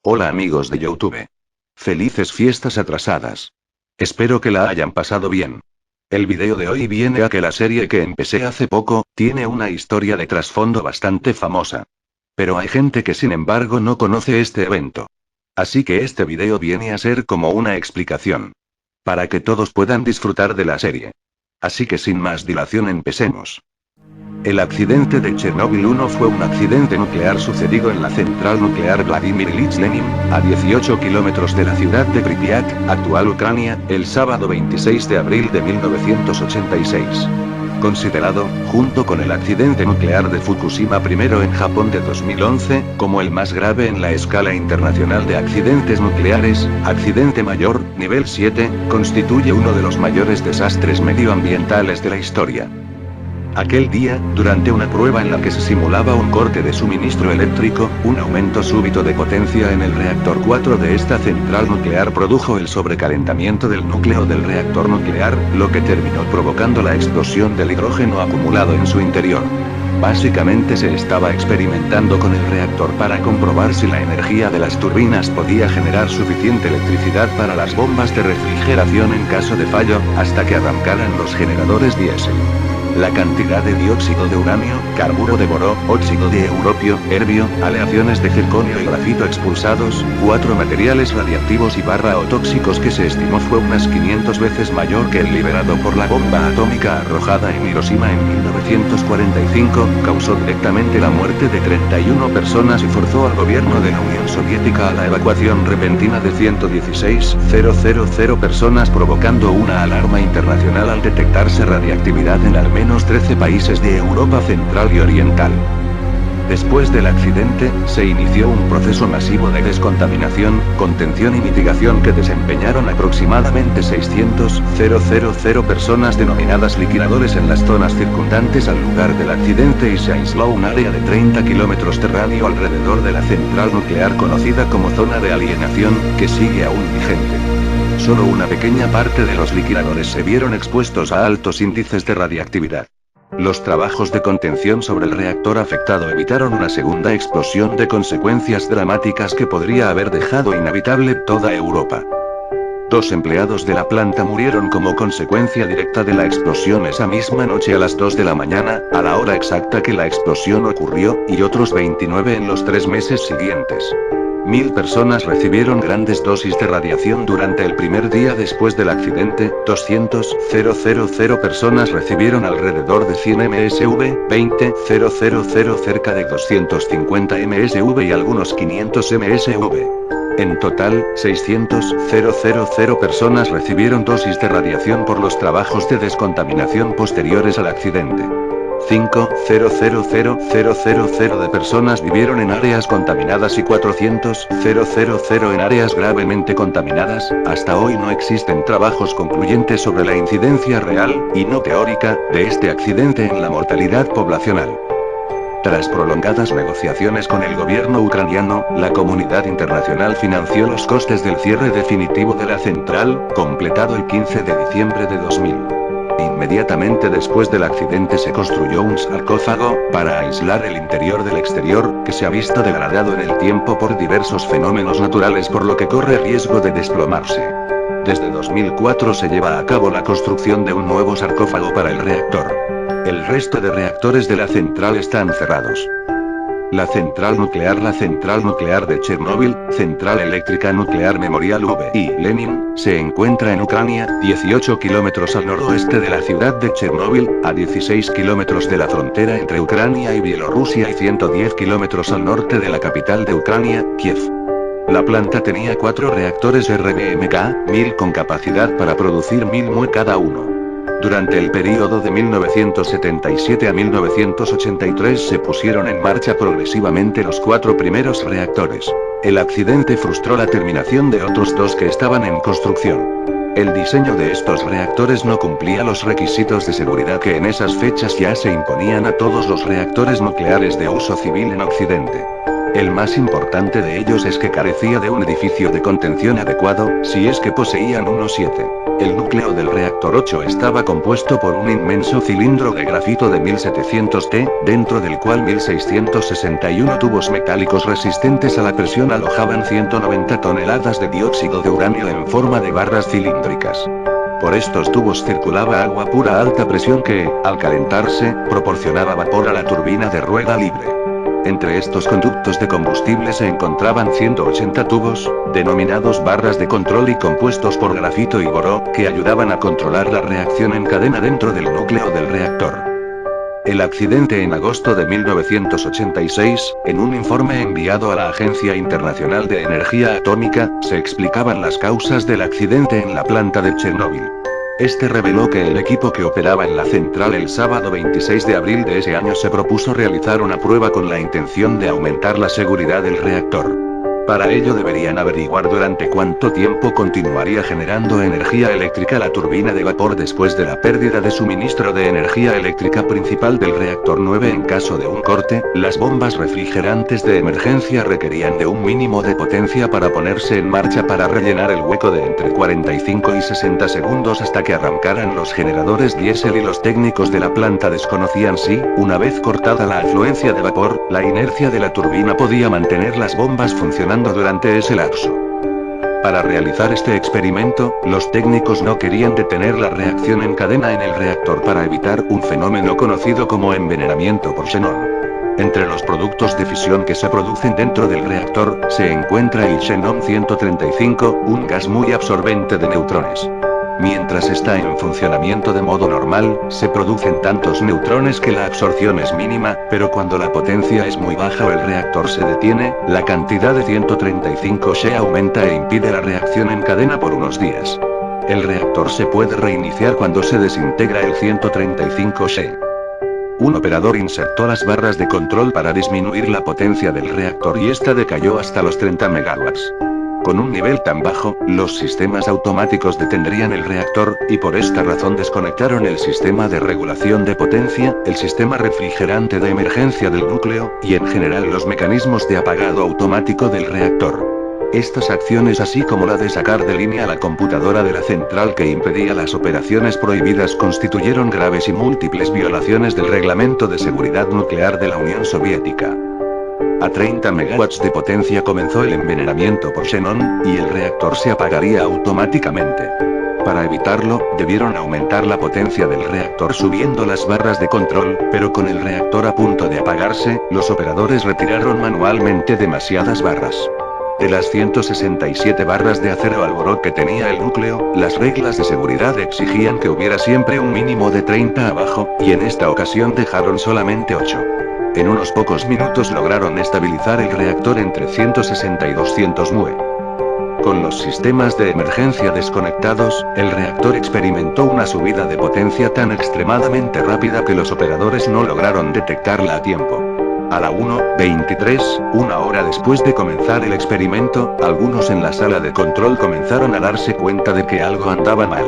Hola amigos de YouTube. Felices fiestas atrasadas. Espero que la hayan pasado bien. El video de hoy viene a que la serie que empecé hace poco, tiene una historia de trasfondo bastante famosa. Pero hay gente que sin embargo no conoce este evento. Así que este video viene a ser como una explicación. Para que todos puedan disfrutar de la serie. Así que sin más dilación empecemos. El accidente de Chernóbil 1 fue un accidente nuclear sucedido en la central nuclear Vladimir Ilich Lenin, a 18 kilómetros de la ciudad de Pripyat, actual Ucrania, el sábado 26 de abril de 1986. Considerado, junto con el accidente nuclear de Fukushima primero en Japón de 2011, como el más grave en la escala internacional de accidentes nucleares, accidente mayor, nivel 7, constituye uno de los mayores desastres medioambientales de la historia. Aquel día, durante una prueba en la que se simulaba un corte de suministro eléctrico, un aumento súbito de potencia en el reactor 4 de esta central nuclear produjo el sobrecalentamiento del núcleo del reactor nuclear, lo que terminó provocando la explosión del hidrógeno acumulado en su interior. Básicamente se estaba experimentando con el reactor para comprobar si la energía de las turbinas podía generar suficiente electricidad para las bombas de refrigeración en caso de fallo, hasta que arrancaran los generadores diésel. La cantidad de dióxido de uranio, carburo de boro, óxido de europio, herbio, aleaciones de circonio y grafito expulsados, 4 materiales radiactivos y o tóxicos que se estimó fue unas 500 veces mayor que el liberado por la bomba atómica arrojada en Hiroshima en 1945, causó directamente la muerte de 31 personas y forzó al gobierno de la Unión Soviética a la evacuación repentina de 116.000 personas, provocando una alarma internacional al detectarse radiactividad en al menos 13 países de Europa Central y Oriental. Después del accidente, se inició un proceso masivo de descontaminación, contención y mitigación que desempeñaron aproximadamente 600.000 personas denominadas liquidadores en las zonas circundantes al lugar del accidente, y se aisló un área de 30 kilómetros de radio alrededor de la central nuclear conocida como zona de alienación, que sigue aún vigente. Solo una pequeña parte de los liquidadores se vieron expuestos a altos índices de radiactividad. Los trabajos de contención sobre el reactor afectado evitaron una segunda explosión de consecuencias dramáticas que podría haber dejado inhabitable toda Europa. 2 empleados de la planta murieron como consecuencia directa de la explosión esa misma noche a las 2 de la mañana, a la hora exacta que la explosión ocurrió, y otros 29 en los 3 meses siguientes. 1000 personas recibieron grandes dosis de radiación durante el primer día después del accidente, 200.000 personas recibieron alrededor de 100 msv, 20.000 cerca de 250 msv y algunos 500 msv. En total, 600.000 personas recibieron dosis de radiación por los trabajos de descontaminación posteriores al accidente. 5.000 de personas vivieron en áreas contaminadas y 400.000 en áreas gravemente contaminadas. Hasta hoy no existen trabajos concluyentes sobre la incidencia real, y no teórica, de este accidente en la mortalidad poblacional. Tras prolongadas negociaciones con el gobierno ucraniano, la comunidad internacional financió los costes del cierre definitivo de la central, completado el 15 de diciembre de 2000. Inmediatamente después del accidente se construyó un sarcófago, para aislar el interior del exterior, que se ha visto degradado en el tiempo por diversos fenómenos naturales, por lo que corre riesgo de desplomarse. Desde 2004 se lleva a cabo la construcción de un nuevo sarcófago para el reactor. El resto de reactores de la central están cerrados. La central nuclear de Chernóbil, Central Eléctrica Nuclear Memorial V.I. Lenin, se encuentra en Ucrania, 18 kilómetros al noroeste de la ciudad de Chernóbil, a 16 kilómetros de la frontera entre Ucrania y Bielorrusia y 110 kilómetros al norte de la capital de Ucrania, Kiev. La planta tenía 4 reactores RBMK, 1000 con capacidad para producir 1000 mue cada uno. Durante el período de 1977 a 1983 se pusieron en marcha progresivamente los 4 primeros reactores. El accidente frustró la terminación de otros 2 que estaban en construcción. El diseño de estos reactores no cumplía los requisitos de seguridad que en esas fechas ya se imponían a todos los reactores nucleares de uso civil en Occidente. El más importante de ellos es que carecía de un edificio de contención adecuado, si es que poseían uno 7. El núcleo del reactor 8 estaba compuesto por un inmenso cilindro de grafito de 1700 T, dentro del cual 1661 tubos metálicos resistentes a la presión alojaban 190 toneladas de dióxido de uranio en forma de barras cilíndricas. Por estos tubos circulaba agua pura a alta presión que, al calentarse, proporcionaba vapor a la turbina de rueda libre. Entre estos conductos de combustible se encontraban 180 tubos, denominados barras de control y compuestos por grafito y boro, que ayudaban a controlar la reacción en cadena dentro del núcleo del reactor. El accidente en agosto de 1986, en un informe enviado a la Agencia Internacional de Energía Atómica, se explicaban las causas del accidente en la planta de Chernóbil. Este reveló que el equipo que operaba en la central el sábado 26 de abril de ese año se propuso realizar una prueba con la intención de aumentar la seguridad del reactor. Para ello deberían averiguar durante cuánto tiempo continuaría generando energía eléctrica la turbina de vapor después de la pérdida de suministro de energía eléctrica principal del reactor 9 en caso de un corte. Las bombas refrigerantes de emergencia requerían de un mínimo de potencia para ponerse en marcha para rellenar el hueco de entre 45 y 60 segundos hasta que arrancaran los generadores diésel y los técnicos de la planta desconocían si, una vez cortada la afluencia de vapor, la inercia de la turbina podía mantener las bombas funcionando durante ese lapso. Para realizar este experimento, los técnicos no querían detener la reacción en cadena en el reactor para evitar un fenómeno conocido como envenenamiento por xenón. Entre los productos de fisión que se producen dentro del reactor, se encuentra el xenón 135, un gas muy absorbente de neutrones. Mientras está en funcionamiento de modo normal, se producen tantos neutrones que la absorción es mínima, pero cuando la potencia es muy baja o el reactor se detiene, la cantidad de 135 She aumenta e impide la reacción en cadena por unos días. El reactor se puede reiniciar cuando se desintegra el 135 She. Un operador insertó las barras de control para disminuir la potencia del reactor y esta decayó hasta los 30 megawatts. Con un nivel tan bajo, los sistemas automáticos detendrían el reactor, y por esta razón desconectaron el sistema de regulación de potencia, el sistema refrigerante de emergencia del núcleo, y en general los mecanismos de apagado automático del reactor. Estas acciones, así como la de sacar de línea la computadora de la central que impedía las operaciones prohibidas, constituyeron graves y múltiples violaciones del Reglamento de Seguridad Nuclear de la Unión Soviética. A 30 megawatts de potencia comenzó el envenenamiento por xenón, y el reactor se apagaría automáticamente. Para evitarlo, debieron aumentar la potencia del reactor subiendo las barras de control, pero con el reactor a punto de apagarse, los operadores retiraron manualmente demasiadas barras. De las 167 barras de acero al boro que tenía el núcleo, las reglas de seguridad exigían que hubiera siempre un mínimo de 30 abajo, y en esta ocasión dejaron solamente 8. En unos pocos minutos lograron estabilizar el reactor entre 160 y 200 MUE. Con los sistemas de emergencia desconectados, el reactor experimentó una subida de potencia tan extremadamente rápida que los operadores no lograron detectarla a tiempo. A la 1:23, una hora después de comenzar el experimento, algunos en la sala de control comenzaron a darse cuenta de que algo andaba mal.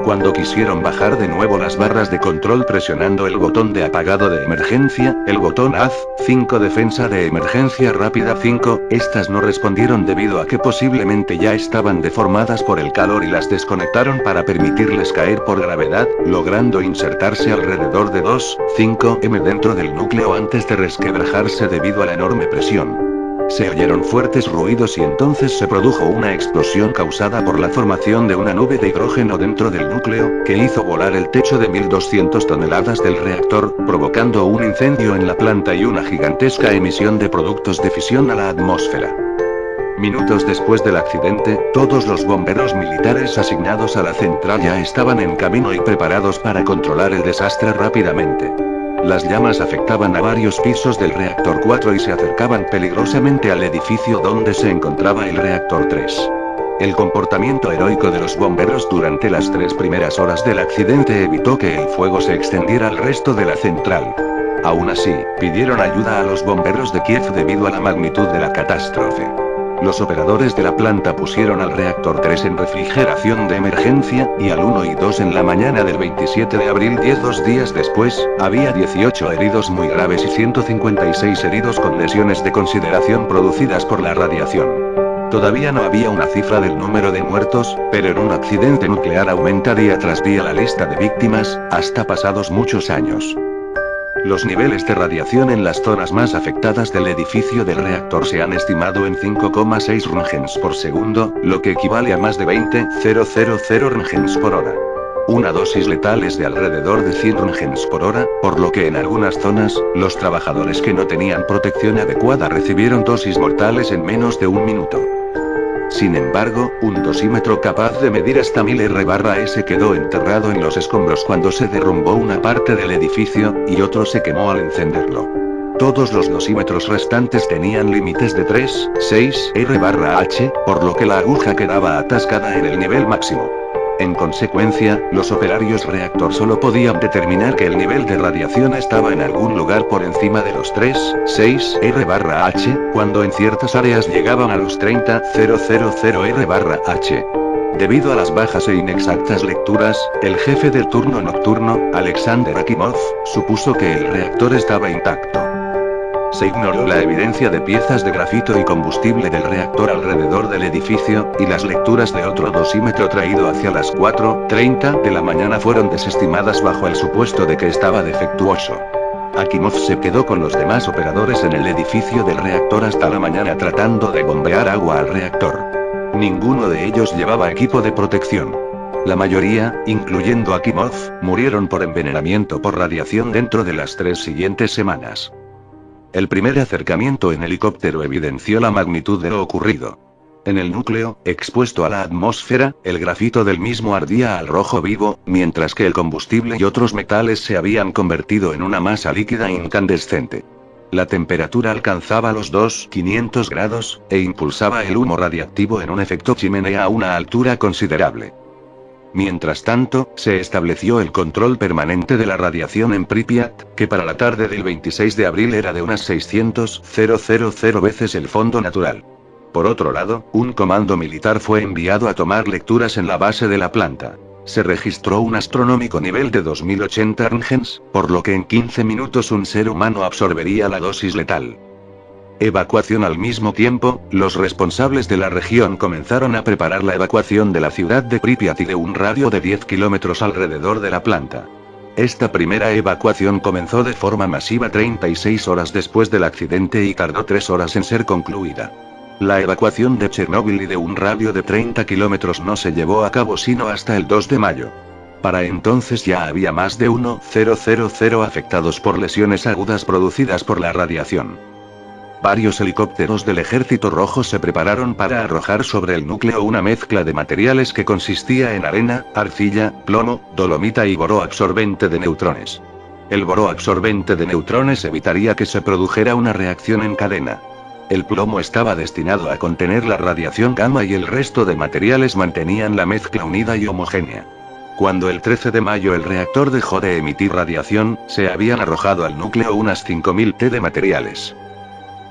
Cuando quisieron bajar de nuevo las barras de control presionando el botón de apagado de emergencia, el botón AZ5 defensa de emergencia rápida 5, estas no respondieron debido a que posiblemente ya estaban deformadas por el calor y las desconectaron para permitirles caer por gravedad, logrando insertarse alrededor de 2,5 m dentro del núcleo antes de resquebrajarse debido a la enorme presión. Se oyeron fuertes ruidos y entonces se produjo una explosión causada por la formación de una nube de hidrógeno dentro del núcleo, que hizo volar el techo de 1200 toneladas del reactor, provocando un incendio en la planta y una gigantesca emisión de productos de fisión a la atmósfera. Minutos después del accidente, todos los bomberos militares asignados a la central ya estaban en camino y preparados para controlar el desastre rápidamente. Las llamas afectaban a varios pisos del reactor 4 y se acercaban peligrosamente al edificio donde se encontraba el reactor 3. El comportamiento heroico de los bomberos durante las 3 primeras horas del accidente evitó que el fuego se extendiera al resto de la central. Aún así, pidieron ayuda a los bomberos de Kiev debido a la magnitud de la catástrofe. Los operadores de la planta pusieron al reactor 3 en refrigeración de emergencia, y al 1 y 2 en la mañana del 27 de abril. 2 días después, había 18 heridos muy graves y 156 heridos con lesiones de consideración producidas por la radiación. Todavía no había una cifra del número de muertos, pero en un accidente nuclear aumenta día tras día la lista de víctimas, hasta pasados muchos años. Los niveles de radiación en las zonas más afectadas del edificio del reactor se han estimado en 5,6 röntgens por segundo, lo que equivale a más de 20.000 röntgens por hora. Una dosis letal es de alrededor de 100 röntgens por hora, por lo que en algunas zonas, los trabajadores que no tenían protección adecuada recibieron dosis mortales en menos de un minuto. Sin embargo, un dosímetro capaz de medir hasta 1000 R/S quedó enterrado en los escombros cuando se derrumbó una parte del edificio, y otro se quemó al encenderlo. Todos los dosímetros restantes tenían límites de 3, 6 R/H, por lo que la aguja quedaba atascada en el nivel máximo. En consecuencia, los operarios reactor solo podían determinar que el nivel de radiación estaba en algún lugar por encima de los 3, 6 R/H, cuando en ciertas áreas llegaban a los 30.000 R/H. Debido a las bajas e inexactas lecturas, el jefe del turno nocturno, Alexander Akimov, supuso que el reactor estaba intacto. Se ignoró la evidencia de piezas de grafito y combustible del reactor alrededor del edificio, y las lecturas de otro dosímetro traído hacia las 4:30 de la mañana fueron desestimadas bajo el supuesto de que estaba defectuoso. Akimov se quedó con los demás operadores en el edificio del reactor hasta la mañana tratando de bombear agua al reactor. Ninguno de ellos llevaba equipo de protección. La mayoría, incluyendo Akimov, murieron por envenenamiento por radiación dentro de las 3 siguientes semanas. El primer acercamiento en helicóptero evidenció la magnitud de lo ocurrido. En el núcleo, expuesto a la atmósfera, el grafito del mismo ardía al rojo vivo, mientras que el combustible y otros metales se habían convertido en una masa líquida incandescente. La temperatura alcanzaba los 2500 grados, e impulsaba el humo radiactivo en un efecto chimenea a una altura considerable. Mientras tanto, se estableció el control permanente de la radiación en Pripyat, que para la tarde del 26 de abril era de unas 600.000 veces el fondo natural. Por otro lado, un comando militar fue enviado a tomar lecturas en la base de la planta. Se registró un astronómico nivel de 2080 röntgens, por lo que en 15 minutos un ser humano absorbería la dosis letal. Evacuación. Al mismo tiempo, los responsables de la región comenzaron a preparar la evacuación de la ciudad de Pripyat y de un radio de 10 kilómetros alrededor de la planta. Esta primera evacuación comenzó de forma masiva 36 horas después del accidente y tardó 3 horas en ser concluida. La evacuación de Chernóbil y de un radio de 30 kilómetros no se llevó a cabo sino hasta el 2 de mayo. Para entonces ya había más de 1.000 afectados por lesiones agudas producidas por la radiación. Varios helicópteros del Ejército Rojo se prepararon para arrojar sobre el núcleo una mezcla de materiales que consistía en arena, arcilla, plomo, dolomita y boró absorbente de neutrones. El boró absorbente de neutrones evitaría que se produjera una reacción en cadena. El plomo estaba destinado a contener la radiación gamma y el resto de materiales mantenían la mezcla unida y homogénea. Cuando el 13 de mayo el reactor dejó de emitir radiación, se habían arrojado al núcleo unas 5000 t de materiales.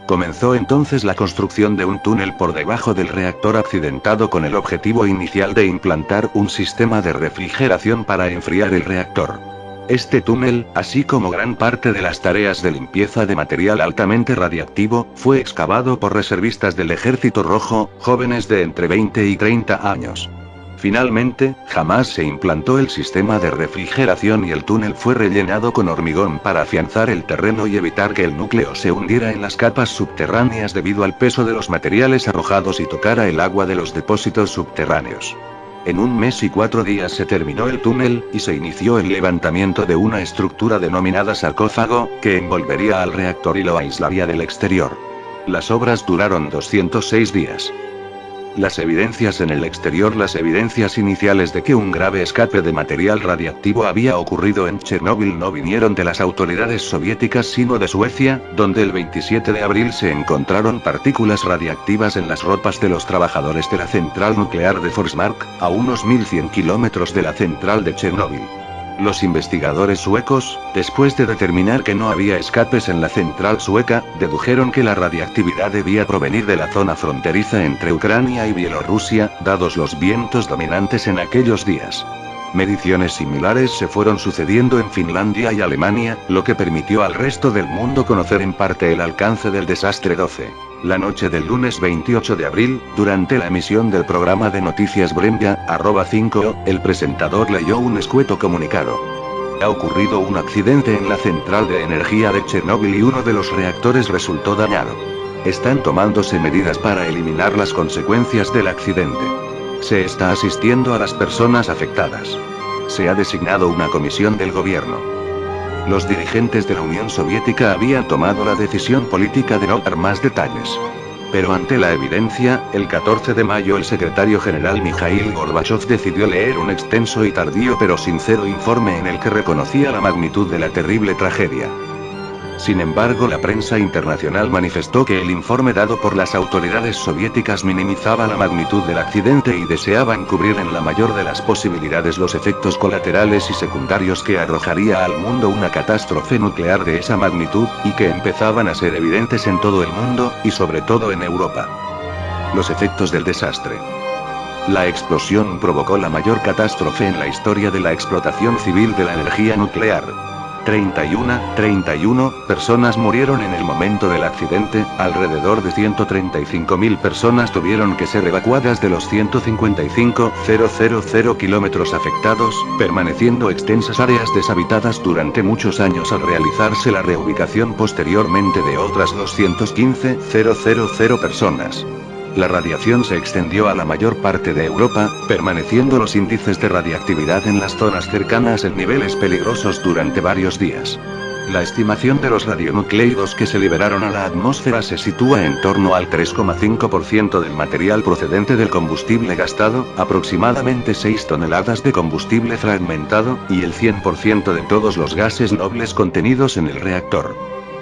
Comenzó entonces la construcción de un túnel por debajo del reactor accidentado con el objetivo inicial de implantar un sistema de refrigeración para enfriar el reactor. Este túnel, así como gran parte de las tareas de limpieza de material altamente radiactivo, fue excavado por reservistas del Ejército Rojo, jóvenes de entre 20 y 30 años. Finalmente, jamás se implantó el sistema de refrigeración y el túnel fue rellenado con hormigón para afianzar el terreno y evitar que el núcleo se hundiera en las capas subterráneas debido al peso de los materiales arrojados y tocara el agua de los depósitos subterráneos. En 1 mes y 4 días se terminó el túnel, y se inició el levantamiento de una estructura denominada sarcófago, que envolvería al reactor y lo aislaría del exterior. Las obras duraron 206 días. Las evidencias en el exterior. Las evidencias iniciales de que un grave escape de material radiactivo había ocurrido en Chernóbil no vinieron de las autoridades soviéticas sino de Suecia, donde el 27 de abril se encontraron partículas radiactivas en las ropas de los trabajadores de la central nuclear de Forsmark, a unos 1100 kilómetros de la central de Chernóbil. Los investigadores suecos, después de determinar que no había escapes en la central sueca, dedujeron que la radiactividad debía provenir de la zona fronteriza entre Ucrania y Bielorrusia, dados los vientos dominantes en aquellos días. Mediciones similares se fueron sucediendo en Finlandia y Alemania, lo que permitió al resto del mundo conocer en parte el alcance del desastre 12. La noche del lunes 28 de abril, durante la emisión del programa de noticias Bremya, @5, el presentador leyó un escueto comunicado. Ha ocurrido un accidente en la central de energía de Chernóbil y uno de los reactores resultó dañado. Están tomándose medidas para eliminar las consecuencias del accidente. Se está asistiendo a las personas afectadas. Se ha designado una comisión del gobierno. Los dirigentes de la Unión Soviética habían tomado la decisión política de no dar más detalles. Pero ante la evidencia, el 14 de mayo el secretario general Mikhail Gorbachev decidió leer un extenso y tardío pero sincero informe en el que reconocía la magnitud de la terrible tragedia. Sin embargo, la prensa internacional manifestó que el informe dado por las autoridades soviéticas minimizaba la magnitud del accidente y deseaban cubrir en la mayor de las posibilidades los efectos colaterales y secundarios que arrojaría al mundo una catástrofe nuclear de esa magnitud, y que empezaban a ser evidentes en todo el mundo, y sobre todo en Europa. Los efectos del desastre. La explosión provocó la mayor catástrofe en la historia de la explotación civil de la energía nuclear. 31 personas murieron en el momento del accidente, alrededor de 135.000 personas tuvieron que ser evacuadas de los 155.000 kilómetros afectados, permaneciendo extensas áreas deshabitadas durante muchos años al realizarse la reubicación posteriormente de otras 215.000 personas. La radiación se extendió a la mayor parte de Europa, permaneciendo los índices de radiactividad en las zonas cercanas en niveles peligrosos durante varios días. La estimación de los radionucleidos que se liberaron a la atmósfera se sitúa en torno al 3,5% del material procedente del combustible gastado, aproximadamente 6 toneladas de combustible fragmentado, y el 100% de todos los gases nobles contenidos en el reactor.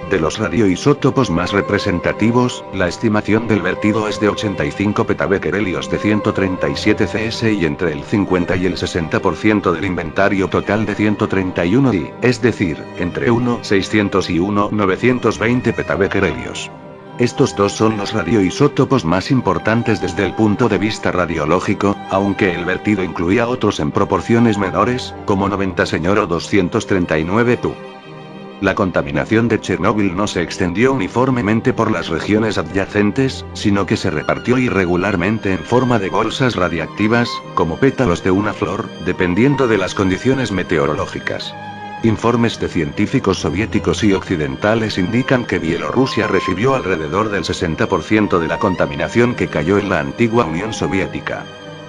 De los radioisótopos más representativos, la estimación del vertido es de 85 petabecquerelios de 137 cs y entre el 50 y el 60% del inventario total de 131 y, es decir, entre 1,600 y 1,920 petabecquerelios. Estos dos son los radioisótopos más importantes desde el punto de vista radiológico, aunque el vertido incluía otros en proporciones menores, como 90 señor o 239 tu. La contaminación de Chernóbil no se extendió uniformemente por las regiones adyacentes, sino que se repartió irregularmente en forma de bolsas radiactivas, como pétalos de una flor, dependiendo de las condiciones meteorológicas. Informes de científicos soviéticos y occidentales indican que Bielorrusia recibió alrededor del 60% de la contaminación que cayó en la antigua Unión Soviética.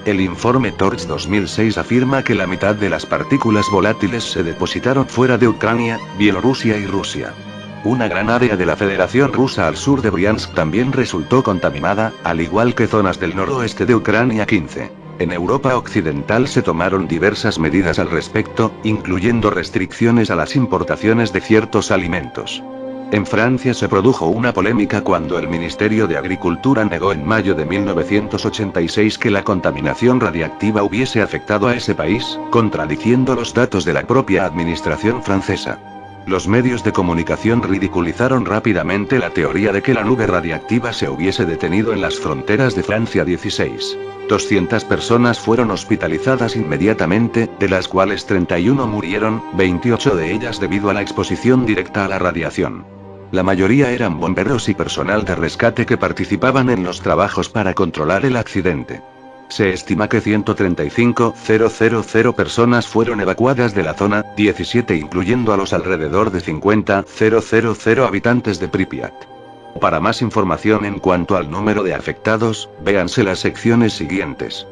El informe Torch 2006 afirma que la mitad de las partículas volátiles se depositaron fuera de Ucrania, Bielorrusia y Rusia. Una gran área de la Federación Rusa al sur de Briansk también resultó contaminada, al igual que zonas del noroeste de Ucrania 15. En Europa Occidental se tomaron diversas medidas al respecto, incluyendo restricciones a las importaciones de ciertos alimentos. En Francia se produjo una polémica cuando el Ministerio de Agricultura negó en mayo de 1986 que la contaminación radiactiva hubiese afectado a ese país, contradiciendo los datos de la propia administración francesa. Los medios de comunicación ridiculizaron rápidamente la teoría de que la nube radiactiva se hubiese detenido en las fronteras de Francia 16. 200 personas fueron hospitalizadas inmediatamente, de las cuales 31 murieron, 28 de ellas debido a la exposición directa a la radiación. La mayoría eran bomberos y personal de rescate que participaban en los trabajos para controlar el accidente. Se estima que 135.000 personas fueron evacuadas de la zona, 17 incluyendo a los alrededor de 50.000 habitantes de Pripyat. Para más información en cuanto al número de afectados, véanse las secciones siguientes.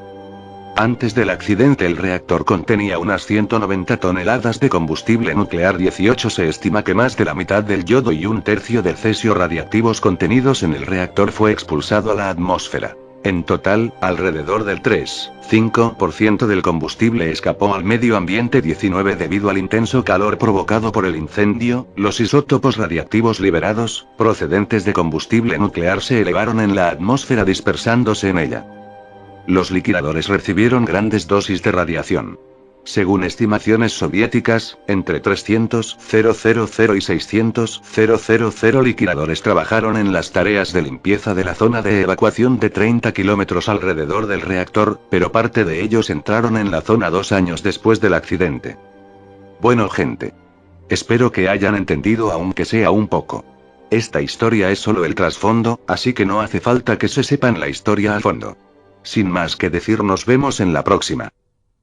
Antes del accidente el reactor contenía unas 190 toneladas de combustible nuclear 18. Se estima que más de la mitad del yodo y un tercio del cesio radiactivos contenidos en el reactor fue expulsado a la atmósfera. En total, alrededor del 3,5% del combustible escapó al medio ambiente 19 debido al intenso calor provocado por el incendio. Los isótopos radiactivos liberados, procedentes de combustible nuclear, se elevaron en la atmósfera dispersándose en ella. Los liquidadores recibieron grandes dosis de radiación. Según estimaciones soviéticas, entre 300.000 y 600.000 liquidadores trabajaron en las tareas de limpieza de la zona de evacuación de 30 kilómetros alrededor del reactor, pero parte de ellos entraron en la zona 2 años después del accidente. Bueno, gente. Espero que hayan entendido aunque sea un poco. Esta historia es solo el trasfondo, así que no hace falta que se sepan la historia a fondo. Sin más que decir, nos vemos en la próxima.